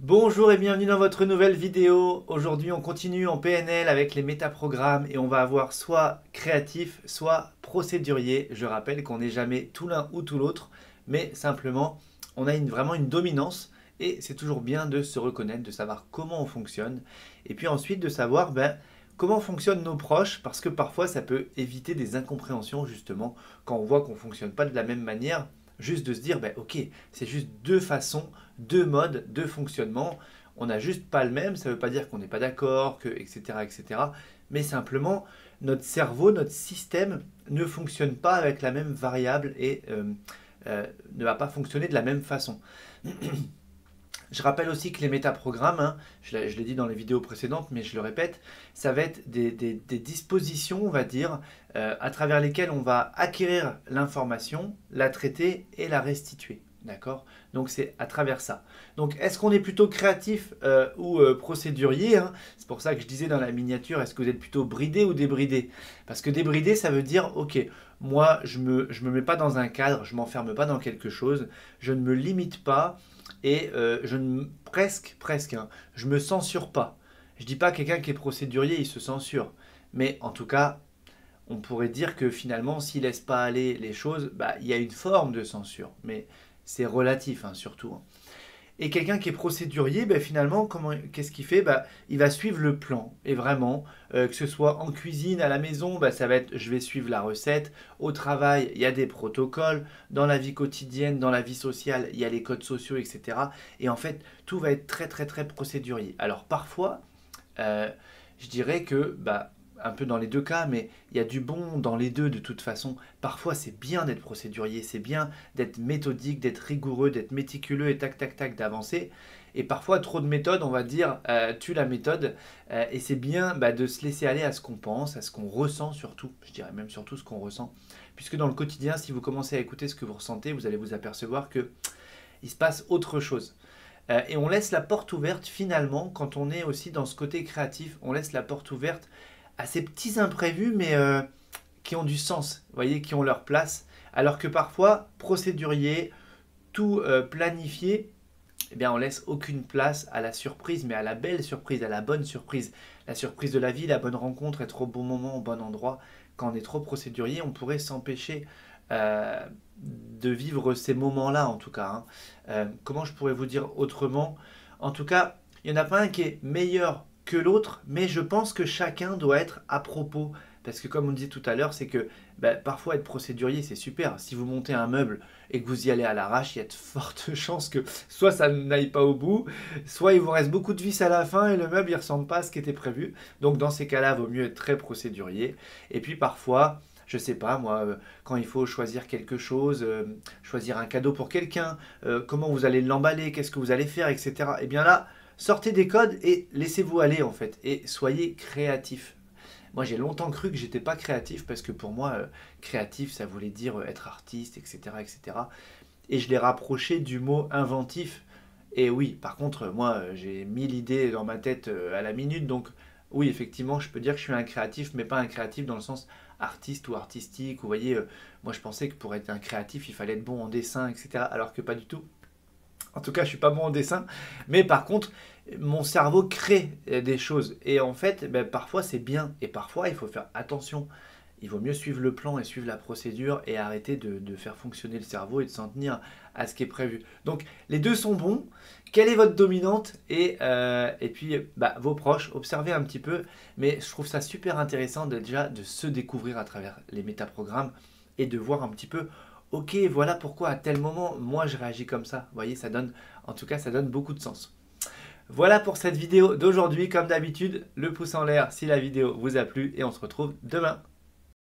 Bonjour et bienvenue dans votre nouvelle vidéo. Aujourd'hui, on continue en PNL avec les métaprogrammes et on va avoir soit créatif, soit procédurier. Je rappelle qu'on n'est jamais tout l'un ou tout l'autre, mais simplement, on a vraiment une dominance et c'est toujours bien de se reconnaître, de savoir comment on fonctionne et puis ensuite de savoir comment fonctionnent nos proches parce que parfois ça peut éviter des incompréhensions justement quand on voit qu'on ne fonctionne pas de la même manière. Juste de se dire, ok, c'est juste deux façons, deux modes, deux fonctionnements. On n'a juste pas le même, ça ne veut pas dire qu'on n'est pas d'accord, etc., etc. Mais simplement, notre cerveau, notre système ne fonctionne pas avec la même variable et ne va pas fonctionner de la même façon. Je rappelle aussi que les métaprogrammes, je l'ai dit dans les vidéos précédentes, mais je le répète, ça va être des dispositions, on va dire, à travers lesquelles on va acquérir l'information, la traiter et la restituer. D'accord? Donc c'est à travers ça. Donc est-ce qu'on est plutôt créatif ou procédurier, hein? C'est pour ça que je disais dans la miniature, est-ce que vous êtes plutôt bridé ou débridé? Parce que débridé, ça veut dire, ok, moi je me mets pas dans un cadre, je m'enferme pas dans quelque chose, je ne me limite pas et je ne presque, hein, je me censure pas. Je dis pas quelqu'un qui est procédurier, il se censure, mais en tout cas, on pourrait dire que finalement, s'il laisse pas aller les choses, il y a une forme de censure, mais c'est relatif, hein, surtout, hein. Et quelqu'un qui est procédurier, finalement, qu'est-ce qu'il fait? Il va suivre le plan. Et vraiment, que ce soit en cuisine, à la maison, ça va être je vais suivre la recette. Au travail, il y a des protocoles. Dans la vie quotidienne, dans la vie sociale, il y a les codes sociaux, etc. Et en fait, tout va être très, très, très procédurier. Alors parfois, euh, je dirais que un peu dans les deux cas, mais il y a du bon dans les deux de toute façon. Parfois, c'est bien d'être procédurier, c'est bien d'être méthodique, d'être rigoureux, d'être méticuleux et tac, tac, tac, d'avancer. Et parfois, trop de méthode, on va dire, tue la méthode. Et c'est bien de se laisser aller à ce qu'on pense, à ce qu'on ressent surtout. Je dirais même surtout ce qu'on ressent. Puisque dans le quotidien, si vous commencez à écouter ce que vous ressentez, vous allez vous apercevoir que il se passe autre chose. Et on laisse la porte ouverte finalement, quand on est aussi dans ce côté créatif, on laisse la porte ouverte à ces petits imprévus, mais qui ont du sens, vous voyez, qui ont leur place. Alors que parfois, procédurier, tout planifié, eh bien, on laisse aucune place à la surprise, mais à la belle surprise, à la bonne surprise. La surprise de la vie, la bonne rencontre, être au bon moment, au bon endroit. Quand on est trop procédurier, on pourrait s'empêcher de vivre ces moments-là, en tout cas, hein. Comment je pourrais vous dire autrement? En tout cas, il n'y en a pas un qui est meilleur que l'autre, mais je pense que chacun doit être à propos. Parce que comme on disait tout à l'heure, c'est que parfois être procédurier, c'est super. Si vous montez un meuble et que vous y allez à l'arrache, il y a de fortes chances que soit ça n'aille pas au bout, soit il vous reste beaucoup de vis à la fin et le meuble ne ressemble pas à ce qui était prévu. Donc dans ces cas-là, il vaut mieux être très procédurier. Et puis parfois, je sais pas moi, quand il faut choisir quelque chose, choisir un cadeau pour quelqu'un, comment vous allez l'emballer, qu'est-ce que vous allez faire, etc. Et bien là, sortez des codes et laissez-vous aller en fait. Et soyez créatif. Moi, j'ai longtemps cru que j'étais pas créatif parce que pour moi, créatif, ça voulait dire être artiste, etc., etc. Et je l'ai rapproché du mot inventif. Et oui, par contre, moi, j'ai 1000 idées dans ma tête à la minute. Donc, oui, effectivement, je peux dire que je suis un créatif, mais pas un créatif dans le sens artiste ou artistique. Vous voyez, moi, je pensais que pour être un créatif, il fallait être bon en dessin, etc. Alors que pas du tout. En tout cas, je suis pas bon en dessin, mais par contre, mon cerveau crée des choses. Et en fait, parfois c'est bien, et parfois il faut faire attention. Il vaut mieux suivre le plan et suivre la procédure et arrêter de faire fonctionner le cerveau et de s'en tenir à ce qui est prévu. Donc les deux sont bons. Quelle est votre dominante et puis vos proches, observez un petit peu. Mais je trouve ça super intéressant déjà de se découvrir à travers les métaprogrammes et de voir un petit peu ok, voilà pourquoi à tel moment, moi je réagis comme ça. Vous voyez, ça donne, en tout cas, ça donne beaucoup de sens. Voilà pour cette vidéo d'aujourd'hui. Comme d'habitude, le pouce en l'air si la vidéo vous a plu et on se retrouve demain.